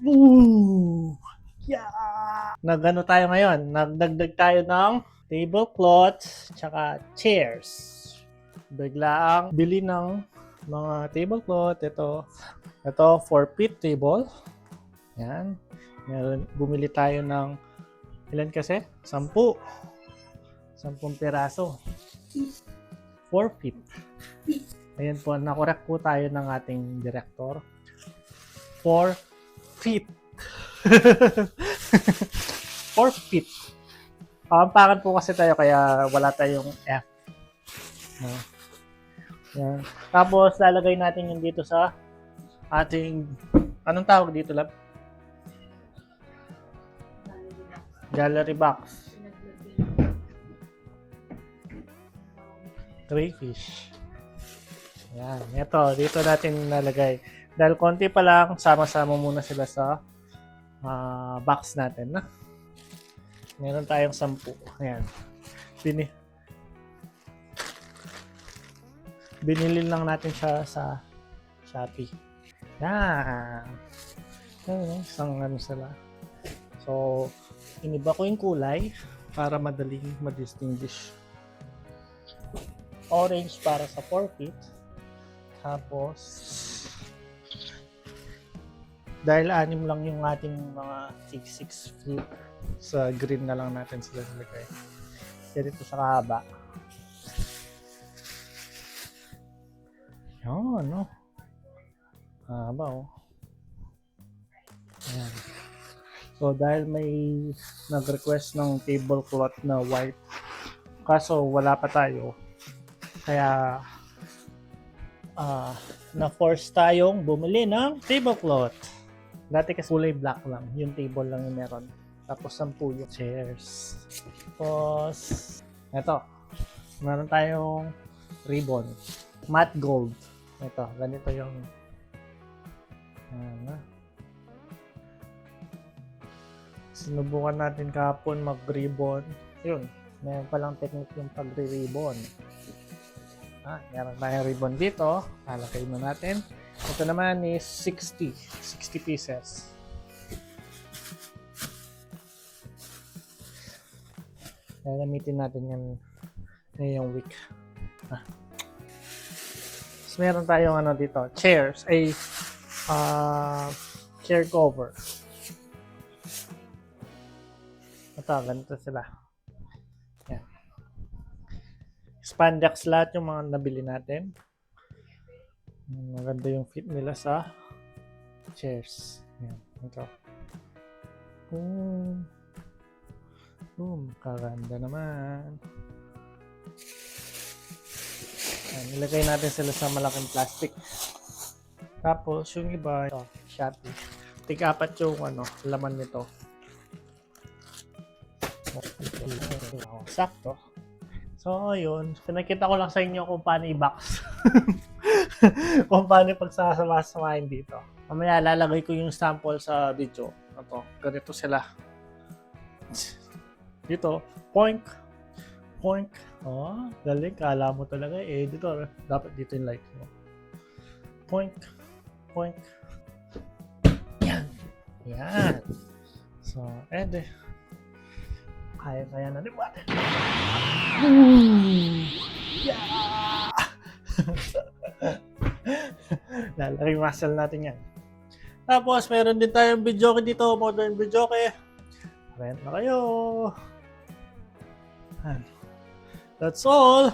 Ooh! Yeah! Nagano tayo ngayon? Nagdagdag tayo ng tablecloths tsaka chairs. Biglaang bili ng mga tablecloth. Ito 4-feet table. Yan. Bumili tayo ng ilan kasi? 10. 10 piraso. 4 feet. Ayan po, nakorek po tayo ng ating director. 4 feet. 4 feet. Pampakan po kasi tayo kaya wala tayong F. No? Yan. Tapos lalagay natin yung dito sa ating, anong tawag dito, lab? Gallery box. Crayfish. Yan. Ito, dito natin nalagay. Dahil konti pa lang, sama-sama muna sila sa box natin. Na? Meron tayong 10. Ayan. Binili lang natin siya sa Shopee. Yan. Isang ano sila. So, iniba ko yung kulay para madaling ma-distinguish. Orange para sa 4 feet. Tapos, dahil 6 lang yung ating mga 6 feet, sa green na lang natin sila nilagay. Dito sa kahaba. Yan, no? Haba, oh. Ayan. So, dahil may nag-request ng tablecloth na white, kaso wala pa tayo, kaya na-force tayong bumili ng tablecloth. Dati kasi kulay black lang, yung table lang yung meron. Tapos 10 yung chairs. Tapos, eto, meron tayong ribbon. Matte gold. Ito, ganito yung sinubukan natin kahapon mag-ribbon. Yun, meron palang technique yung pagre-ribbon. Meron tayong ribbon dito. Lalagay na natin. Ito naman is 60 pieces. Gagamitin natin yan ngayong week. So, meron tayong ano dito, chairs, chair cover. Ito, ganito sila. Yan. Spandex lahat yung mga nabili natin. Maganda yung fit nila sa chairs. Yan, ito. Kaganda naman. Yan, nilagay natin sila sa malaking plastic. Tapos, yung iba, ito, Shopee. Tig-apat yung laman nito. Sakto. So, yun. Pinakita ko lang sa inyo kung paano i-box. Kung paano pagsasama-samahin dito. Mamaya, lalagay ko yung sample sa video. Ito, ganito sila. Dito, poink. Poink. Oh, galing. Kala mo talaga, editor. Dapat dito yung light mo. Poink. Poink. Yan. Yan. So, kaya na, di ba? Yeah! Lalaki muscle natin yan. Tapos, meron din tayong videoke dito. Modern videoke. Rent na kayo. That's all.